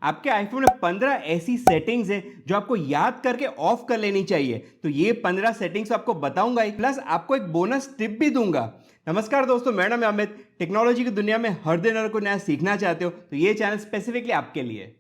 आपके आईफोन में 15 ऐसी सेटिंग्स हैं जो आपको याद करके ऑफ कर लेनी चाहिए। तो ये 15 सेटिंग्स आपको बताऊंगा ही, प्लस आपको एक बोनस टिप भी दूंगा। नमस्कार दोस्तों, मेरा नाम है अमित। टेक्नोलॉजी की दुनिया में हर दिन अगर कोई नया सीखना चाहते हो तो ये चैनल स्पेसिफिकली आपके लिए।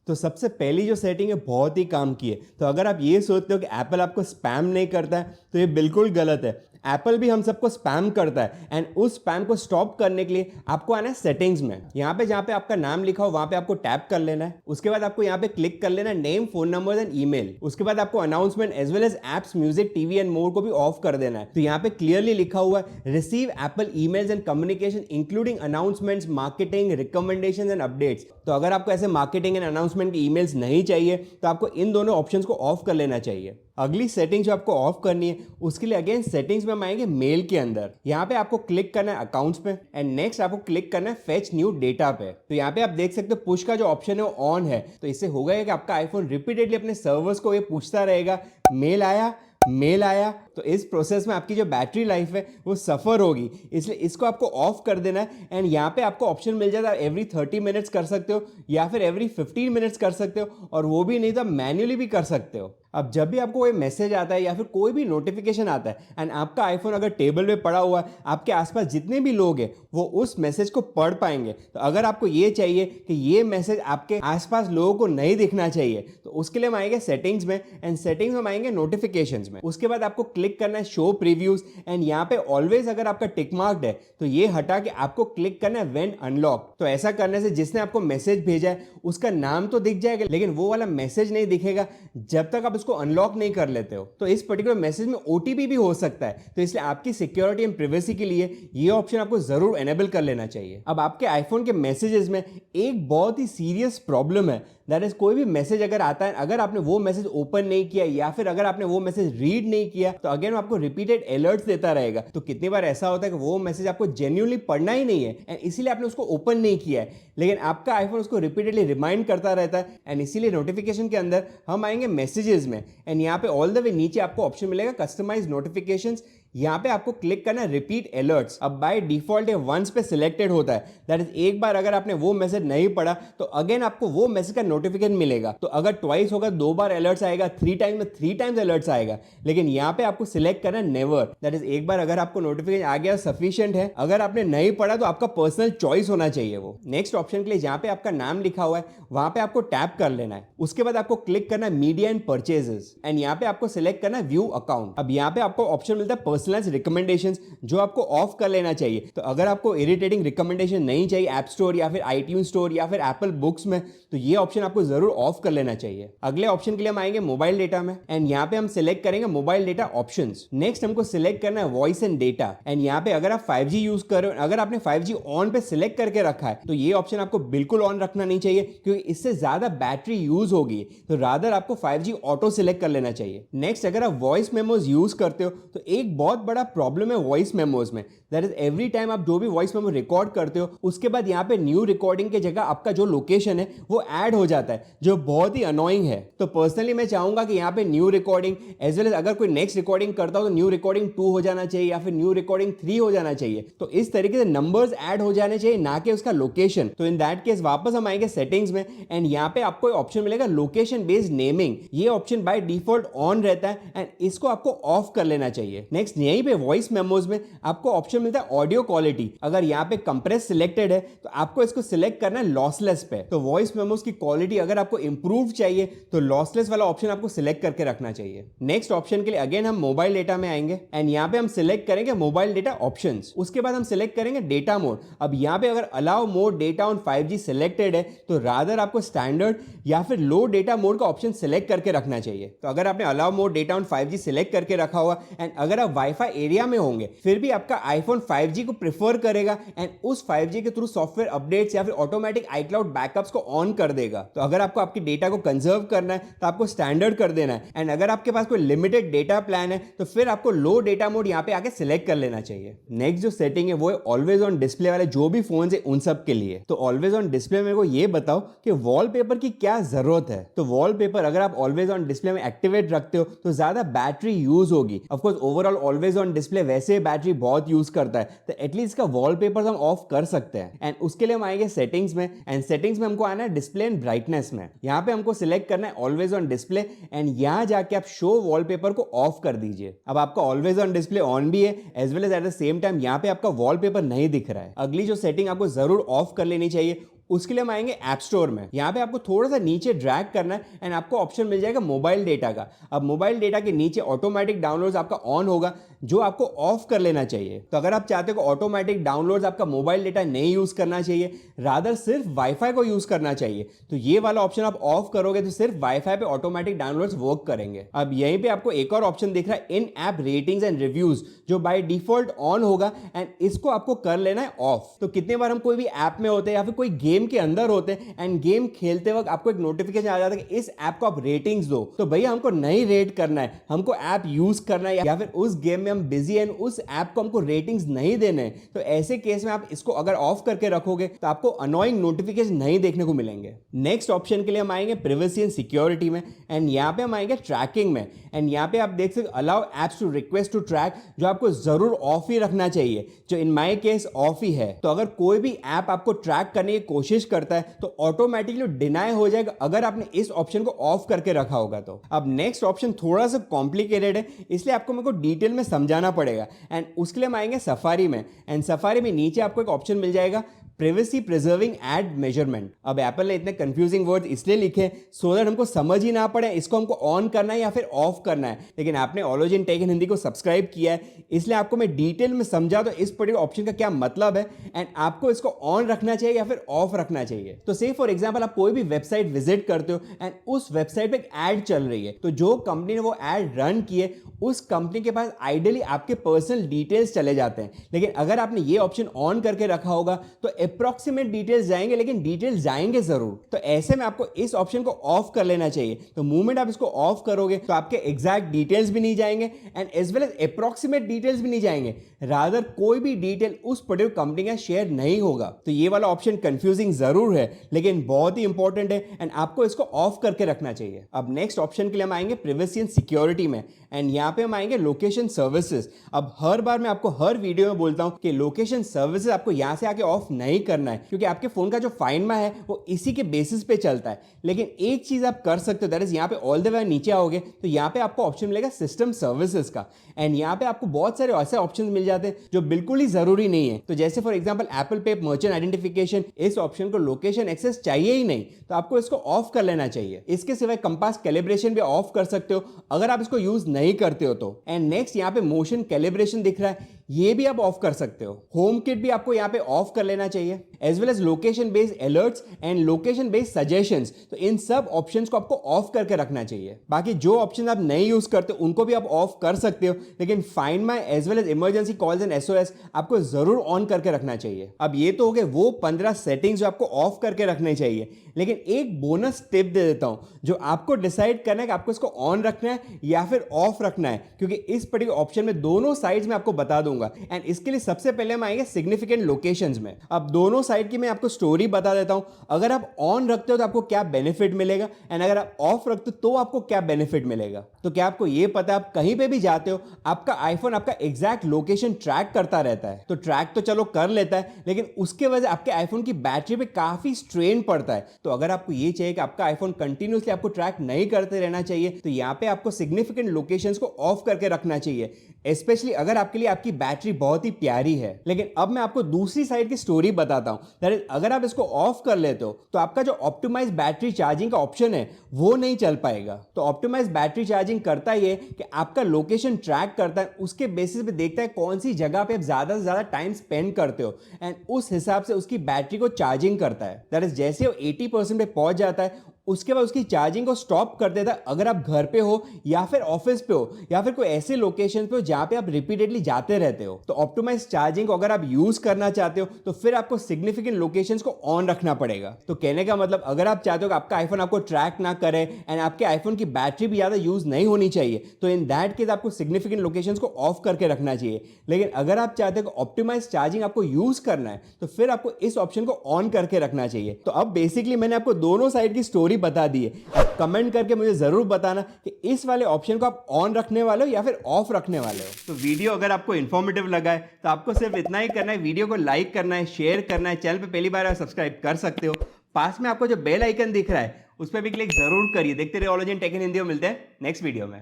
तो सबसे पहली जो सेटिंग है बहुत ही काम की है। तो अगर आप ये सोचते हो कि एप्पल आपको स्पैम नहीं करता है तो ये बिल्कुल गलत है। एप्पल भी हम सबको स्पैम करता है एंड उस स्पैम को स्टॉप करने के लिए आपको आना है सेटिंग्स में। यहाँ पे जहाँ पे आपका नाम लिखा हो वहाँ पे आपको टैप कर लेना है। उसके बाद आपको यहाँ पे क्लिक कर लेना है name, phone number and email. उसके बाद आपको announcement as well as apps, music, TV and more को भी ऑफ कर देना है। तो यहाँ पे क्लियरली लिखा हुआ है receive Apple emails and communication including announcements, marketing, recommendation and updates. तो अगर आपको ऐसे मार्केटिंग एंड अनाउंसमेंट की ईमेल्स नहीं चाहिए तो आपको इन दोनों ऑप्शंस को ऑफ कर लेना चाहिए। अगली सेटिंग जो आपको ऑफ करनी है उसके लिए अगेन सेटिंग्स में हम आएंगे मेल के अंदर। यहाँ पे आपको क्लिक करना है अकाउंट्स पे एंड नेक्स्ट आपको क्लिक करना है फेच न्यू डेटा पे। तो यहाँ पे आप देख सकते हो पुश का जो ऑप्शन है वो ऑन है। तो इससे होगा कि आपका आईफोन रिपीटेडली अपने सर्वर्स को ये पूछता रहेगा मेल आया, मेल आया। तो इस प्रोसेस में आपकी जो बैटरी लाइफ है वो सफ़र होगी, इसलिए इसको आपको ऑफ कर देना है। एंड यहाँ पे आपको ऑप्शन मिल जाता है एवरी 30 मिनट्स कर सकते हो या फिर एवरी 15 मिनट्स कर सकते हो, और वो भी नहीं तो मैन्युअली भी कर सकते हो। अब जब भी आपको कोई मैसेज आता है या फिर कोई भी नोटिफिकेशन आता है एंड आपका आईफोन अगर टेबल पे पड़ा हुआ है, आपके आसपास जितने भी लोग हैं वो उस मैसेज को पढ़ पाएंगे। तो अगर आपको ये चाहिए कि ये मैसेज आपके आसपास लोगों को नहीं दिखना चाहिए तो उसके लिए हम आएंगे सेटिंग्स में एंड सेटिंग्स में हम आएंगे नोटिफिकेशंस में। उसके बाद आपको क्लिक करना है शो प्रीव्यूज एंड यहाँ पे ऑलवेज अगर आपका टिक मार्क्ड है तो ये हटा के आपको क्लिक करना है व्हेन अनलॉक। तो ऐसा करने से जिसने आपको मैसेज भेजा है उसका नाम तो दिख जाएगा लेकिन वो वाला मैसेज नहीं दिखेगा जब तक आप उसको अनलॉक नहीं कर लेते हो। तो इस पर्टिकुलर मैसेज में ओटीपी भी हो सकता है, तो इसलिए आपकी सिक्योरिटी एंड प्राइवेसी के लिए ये ऑप्शन आपको जरूर एनेबल कर लेना चाहिए। अब आपके आईफोन के मैसेजेस में एक बहुत ही सीरियस प्रॉब्लम है, दैट इज कोई भी मैसेज अगर आता है, अगर आपने वो मैसेज ओपन नहीं किया या फिर अगर आपने वो मैसेज रीड नहीं किया तो अगेन आपको रिपीटेड अलर्ट्स देता रहेगा। तो कितनी बार ऐसा होता है कि वो मैसेज आपको जेन्युइनली पढ़ना ही नहीं है एंड इसीलिए आपने उसको ओपन नहीं किया है, लेकिन आपका आईफोन उसको रिपीटेडली रिमाइंड करता रहता है। एंड इसीलिए नोटिफिकेशन के अंदर हम आएंगे मैसेजेस में एंड यहाँ पे ऑल द वे नीचे आपको ऑप्शन मिलेगा कस्टमाइज नोटिफिकेशंस। यहाँ पे आपको क्लिक करना है रिपीट अलर्ट्स। अब बाय डिफॉल्ट ये वंस पे सिलेक्टेड होता है, दैट इज एक बार अगर आपने वो मैसेज नहीं पढ़ा तो अगेन आपको वो मैसेज का नोटिफिकेशन मिलेगा। तो अगर ट्वाइस होगा, 2 बार अलर्ट्स आएगा, 3 टाइम्स में 3 टाइम्स अलर्ट्स आएगा। लेकिन यहाँ पे आपको सिलेक्ट करना है नेवर, दैट इज एक बार अगर आपको नोटिफिकेशन आ गया सफिशिएंट है, अगर आपने नहीं पढ़ा तो आपका पर्सनल चॉइस होना चाहिए वो। नेक्स्ट ऑप्शन के लिए जहाँ पे आपका नाम लिखा हुआ है वहां पे आपको टैप कर लेना है। उसके बाद आपको क्लिक करना है मीडिया एंड परचेजेस एंड यहाँ पे आपको सिलेक्ट करना है व्यू अकाउंट। अब यहाँ पे आपको ऑप्शन मिलता है पर्सनलाइज्ड रिकमेंडेशंस जो आपको ऑफ कर लेना चाहिए। तो अगर आपको इरिटेटिंग रिकमेंडेशन नहीं चाहिए ऐप स्टोर या फिर आईट्यून स्टोर या फिर एप्पल बुक्स में, तो ये ऑप्शन आपको जरूर ऑफ कर लेना चाहिए। अगले ऑप्शन के लिए हम आएंगे मोबाइल डेटा में एंड यहाँ पे हम सिलेक्ट करेंगे मोबाइल डेटा ऑप्शंस। नेक्स्ट हमको सिलेक्ट करना है वॉइस एंड डेटा एंड यहाँ पे अगर आप 5G यूज कर रहे हो, अगर आपने 5G ऑन पे सिलेक्ट करके रखा है तो ये ऑप्शन आपको बिल्कुल ऑन रखना नहीं चाहिए क्योंकि इससे ज्यादा बैटरी यूज होगी। तो रादर आपको 5G ऑटो सिलेक्ट कर लेना चाहिए। नेक्स्ट अगर आप वॉइस मेमोज यूज करते हो तो एक बहुत बड़ा प्रॉब्लम है वॉइस मेमोज में, दैट इज एवरी टाइम आप जो भी वॉइस मेमो रिकॉर्ड करते हो उसके बाद यहाँ पे न्यू रिकॉर्डिंग के जगह आपका जो लोकेशन है वो ऐड हो जाता है, जो बहुत ही अनोइंग है। तो पर्सनली मैं चाहूंगा कि यहाँ पे new recording as well as अगर कोई नेक्स्ट रिकॉर्डिंग करता हो तो न्यू रिकॉर्डिंग 2 हो जाना चाहिए या फिर न्यू रिकॉर्डिंग 3 हो जाना चाहिए। तो इस तरीके से नंबर्स ऐड हो जाने चाहिए, ना कि उसका लोकेशन। तो इन दैट केस वापस हम आएंगे सेटिंग्स में एंड यहाँ पे आपको ऑप्शन मिलेगा लोकेशन बेस्ड नेमिंग। ये ऑप्शन बाय डिफॉल्ट ऑन रहता है एंड इसको आपको ऑफ कर लेना चाहिए। नेक्स्ट यहीं पे वॉइस मेमोज में आपको ऑप्शन मिलता है ऑडियो क्वालिटी। अगर यहाँ पे कंप्रेस सिलेक्टेड है तो आपको इसको सिलेक्ट करना है लॉसलेस पे। तो वॉइस मेमोज की क्वालिटी अगर आपको इंप्रूव चाहिए तो लॉसलेस वाला ऑप्शन आपको सिलेक्ट करके रखना चाहिए। नेक्स्ट ऑप्शन के लिए अगेन हम मोबाइल डेटा में आएंगे एंड यहाँ पे हम सिलेक्ट करेंगे मोबाइल डेटा ऑप्शंस। उसके बाद हम सिलेक्ट करेंगे डेटा मोड। अब यहाँ पे अगर allow mode data on 5G selected है तो रादर आपको स्टैंडर्ड या फिर लो डेटा मोड का ऑप्शन सिलेक्ट करके रखना चाहिए। तो अगर आपने allow mode data on 5G select करके रखा हुआ एंड अगर आप वाईफाई एरिया में होंगे फिर भी आपका आईफोन 5G को प्रेफर करेगा एंड उस 5G के थ्रू सॉफ्टवेयर अपडेट्स या फिर ऑटोमेटिक आईक्लाउड बैकअप्स को ऑन कर देगा। तो अगर आपको आपकी डेटा को कंजर्व करना है तो आपको स्टैंडर्ड कर देना है एंड अगर आपके पास कोई लिमिटेड डेटा प्लान है तो फिर आपको लो डेटा मोड यहाँ पे आके सिलेक्ट कर लेना चाहिए। नेक्स्ट जो सेटिंग है वो है ऑलवेज ऑन डिस्प्ले वाले जो भी फोन है उन सब के लिए। तो ऑलवेज ऑन डिस्प्ले में को ये बताओ कि वॉलपेपर की क्या जरूरत है। तो वॉलपेपर अगर आप ऑलवेज ऑन डिस्प्ले में एक्टिवेट रखते हो तो ज्यादा बैटरी यूज होगी। Of course overall always on display वैसे बैटरी बहुत यूज करता है, तो एटलीस्ट इसका वॉलपेपर हम ऑफ कर सकते हैं। एंड उसके लिए हम आएंगे सेटिंग्स में, एंड सेटिंग्स में हमको आना है डिस्प्ले एंड ब्राइटनेस में। यहाँ पे हमको सिलेक्ट करना है ऑलवेज ऑन डिस्प्ले, एंड यहाँ जाके आप शो वॉलपेपर को ऑफ कर दीजिए। अब आपका ऑलवेज ऑन डिस्प्ले ऑन भी है, as well as at the same time यहाँ पे आपका वॉलपेपर नहीं दिख रहा है। अगली जो सेटिंग आपको जरूर ऑफ कर लेनी चाहिए, उसके लिए हम आएंगे ऐप स्टोर में। यहाँ पे आपको थोड़ा सा नीचे ड्रैग करना है एंड आपको ऑप्शन मिल जाएगा मोबाइल डेटा का। अब मोबाइल डेटा के नीचे ऑटोमेटिक डाउनलोड्स आपका ऑन होगा, जो आपको ऑफ कर लेना चाहिए। तो अगर आप चाहते हो ऑटोमेटिक डाउनलोड्स आपका मोबाइल डेटा नहीं यूज करना चाहिए, रादर सिर्फ वाईफाई को यूज करना चाहिए, तो ये वाला ऑप्शन आप ऑफ करोगे तो सिर्फ वाईफाई पे ऑटोमेटिक डाउनलोड्स वर्क करेंगे। अब यहीं पे आपको एक और ऑप्शन दिख रहा है इन ऐप रेटिंग्स एंड रिव्यूज, जो बाय डिफॉल्ट ऑन होगा एंड इसको आपको कर लेना है ऑफ। तो कितने बार हम कोई भी ऐप में होते हैं या फिर कोई गेम के अंदर होते हैं एंड गेम खेलते वक्त आपको एक नोटिफिकेशन आ जाता है कि इस ऐप को आप रेटिंग्स दो, तो भैया हमको नहीं रेट करना है, हमको ऐप यूज करना है, या फिर उस गेम में हम बिजी हैं, उस ऐप को हमको रेटिंग्स नहीं देने हैं, तो ऐसे केस में आप इसको अगर ऑफ करके रखोगे तो आपको अनोइंग नोटिफिकेशन नहीं देखने को मिलेंगे। नेक्स्ट ऑप्शन के लिए हम आएंगे प्रिवेसी एंड सिक्योरिटी में, एंड यहाँ पे हम आएंगे ट्रैकिंग में, एंड यहाँ पे आप देख सकते allow apps to request to track, जो आपको जरूर ऑफ ही रखना चाहिए, जो इन माय केस ऑफ ही है। तो अगर कोई भी ऐप आपको ट्रैक करने की कोशिश करता है तो ऑटोमेटिकली डिनाई हो जाएगा अगर आपने इस ऑप्शन को ऑफ करके रखा होगा तो। अब नेक्स्ट ऑप्शन थोड़ा सा कॉम्प्लिकेटेड है, इसलिए आपको मेरे को डिटेल में समझाना पड़ेगा, एंड उसके लिए हम आएंगे सफारी में, एंड सफारी में नीचे आपको एक ऑप्शन मिल जाएगा प्राइवेसी प्रिजर्विंग एड मेजरमेंट। अब एप्पल ने इतने कंफ्यूजिंग वर्ड इसलिए लिखे सो दैट हमको समझ ही ना पड़े इसको हमको ऑन करना है या फिर ऑफ करना है, लेकिन आपने ऑलोजिन टेक इन हिंदी को सब्सक्राइब किया है, इसलिए आपको मैं डिटेल में समझा दो इस पर्टिकुलर ऑप्शन का क्या मतलब है एंड आपको इसको ऑन रखना चाहिए या फिर ऑफ रखना चाहिए। तो से फॉर एग्जाम्पल आप कोई भी वेबसाइट विजिट करते हो एंड उस वेबसाइट पे एक एड चल रही है, तो जो कंपनी ने वो एड रन की है उस कंपनी के पास आइडियली आपके पर्सनल डिटेल्स चले जाते हैं, लेकिन अगर आपने ये ऑप्शन ऑन करके रखा होगा तो अप्रॉक्सीमेट डिटेल्स जाएंगे, लेकिन डिटेल्स जाएंगे जरूर। तो ऐसे में आपको इस ऑप्शन को ऑफ कर लेना चाहिए। तो मूवमेंट आप इसको ऑफ करोगे तो आपके एग्जैक्ट डिटेल्स भी नहीं जाएंगे and as well as approximate details भी नहीं जाएंगे, रादर कोई भी डिटेल उस पर्टिकुलर कंपनी का शेयर नहीं होगा। तो ये वाला ऑप्शन कंफ्यूजिंग जरूर है, लेकिन बहुत ही इंपॉर्टेंट है एंड आपको इसको ऑफ करके रखना चाहिए। अब नेक्स्ट ऑप्शन के लिए हम आएंगे प्राइवेसी एंड सिक्योरिटी में, एंड यहाँ पे हम आएंगे लोकेशन सर्विसेज। अब हर बार मैं आपको हर वीडियो में बोलता हूं कि लोकेशन सर्विसेज आपको यहां से आके ऑफ नहीं करना है, क्योंकि आपके फोन का जो फाइंड माई है वो इसी के बेसिस पे चलता है। लेकिन एक चीज आप कर सकते हो, दैट इज यहाँ पे ऑल द वे नीचे आओगे तो यहाँ पे आपको ऑप्शन मिलेगा सिस्टम सर्विसेज का, एंड यहाँ पे आपको बहुत सारे ऐसे ऑप्शन मिल जाते हैं जो बिल्कुल ही जरूरी नहीं है। तो जैसे फॉर एग्जाम्पल एप्पल पे मर्चेंट आइडेंटिफिकेशन, इस ऑप्शन को लोकेशन एक्सेस चाहिए ही नहीं, तो आपको इसको ऑफ कर लेना चाहिए। इसके सिवाय कंपास कैलिब्रेशन भी ऑफ कर सकते हो अगर आप इसको यूज नहीं करते हो तो। एंड नेक्स्ट यहाँ पे मोशन कैलिब्रेशन दिख रहा है, ये भी आप ऑफ कर सकते हो। होम किट भी आपको यहाँ पे ऑफ कर लेना चाहिए, as well as location based alerts and location based suggestions. तो इन सब ऑप्शंस को आपको ऑफ करके रखना चाहिए। बाकी जो ऑप्शन आप नहीं यूज करते उनको भी आप ऑफ कर सकते हो, लेकिन find my as well as emergency calls and SOS आपको जरूर ऑन करके रखना चाहिए। अब ये तो हो गए वो 15 सेटिंग्स जो आपको ऑफ करके रखने चाहिए, लेकिन एक बोनस टिप दे देता हूं जो आपको डिसाइड करना है कि आपको इसको ऑन रखना है या फिर ऑफ रखना है, क्योंकि इस पर्टिकुलर ऑप्शन में दोनों साइड्स में आपको बता दूंगा। एंड इसके लिए सबसे पहले हम आएंगे सिग्निफिकेंट लोकेशंस में। अब दोनों साइड की मैं आपको स्टोरी बता देता हूं, अगर आप ऑन रखते हो तो आपको क्या बेनिफिट मिलेगा एंड अगर आप ऑफ रखते हो तो आपको क्या बेनिफिट मिलेगा। तो क्या आपको यह पता है आप कहीं पे भी जाते हो आपका आईफोन आपका एग्जैक्ट लोकेशन ट्रैक करता रहता है। तो ट्रैक तो चलो कर लेता है, लेकिन उसके वजह आपके आईफोन की बैटरी पे काफी स्ट्रेन पड़ता है। तो अगर आपको ये चाहिए कि आपका आईफोन कंटिन्यूअसली आपको ट्रैक नहीं करते रहना चाहिए, तो यहाँ पे आपको सिग्निफिकेंट लोकेशंस को ऑफ करके रखना चाहिए, स्पेशली अगर आपके लिए आपकी बैटरी बहुत ही प्यारी है। लेकिन अब मैं आपको दूसरी साइड की स्टोरी बताता हूं, दैट इज अगर आप इसको ऑफ कर लेते हो तो आपका जो ऑप्टिमाइज बैटरी चार्जिंग का ऑप्शन है वो नहीं चल पाएगा। तो ऑप्टिमाइज बैटरी चार्जिंग करता है कि आपका लोकेशन ट्रैक करता है, उसके बेसिस पे देखता है कौन सी जगह पे आप ज्यादा से ज्यादा टाइम स्पेंड करते हो एंड उस हिसाब से उसकी बैटरी को चार्जिंग करता है। दैट इज जैसे वो 80% पे पहुंच जाता है उसके बाद उसकी चार्जिंग को स्टॉप कर देता है, अगर आप घर पे हो या फिर ऑफिस पे हो या फिर कोई ऐसे लोकेशन पे हो जहां पे आप रिपीटेडली जाते रहते हो। तो ऑप्टिमाइज चार्जिंग को अगर आप यूज करना चाहते हो तो फिर आपको सिग्निफिकेंट लोकेशंस को ऑन रखना पड़ेगा। तो कहने का मतलब अगर आप चाहते हो कि आपका आईफोन आपको ट्रैक ना करे एंड आपके आईफोन की बैटरी भी ज्यादा यूज नहीं होनी चाहिए, तो इन दैट केस आपको सिग्निफिकेंट लोकेशंस को ऑफ करके रखना चाहिए। लेकिन अगर आप चाहते हो कि ऑप्टिमाइज चार्जिंग आपको यूज करना है तो फिर आपको इस ऑप्शन को ऑन करके रखना चाहिए। तो अब बेसिकली मैंने आपको दोनों साइड की स्टोरी बता दी है। कमेंट करके मुझे ज़रूर बताना कि इस वाले ऑप्शन को आप ऑन रखने वाले हो या फिर ऑफ रखने वाले हो। तो वीडियो अगर आपको इन्फॉर्मेटिव लगा है तो आपको सिर्फ इतना ही करना है, वीडियो को लाइक करना है, शेयर करना है, चैनल पे पहली बार सब्सक्राइब कर सकते हो। पास में आपको जो बेल आइकन दिख रहा है उस पर भी क्लिक जरूर करिए। देखते रहिए ऑलॉजी इन टेक इन हिंदी में। मिलते हैं नेक्स्ट वीडियो में।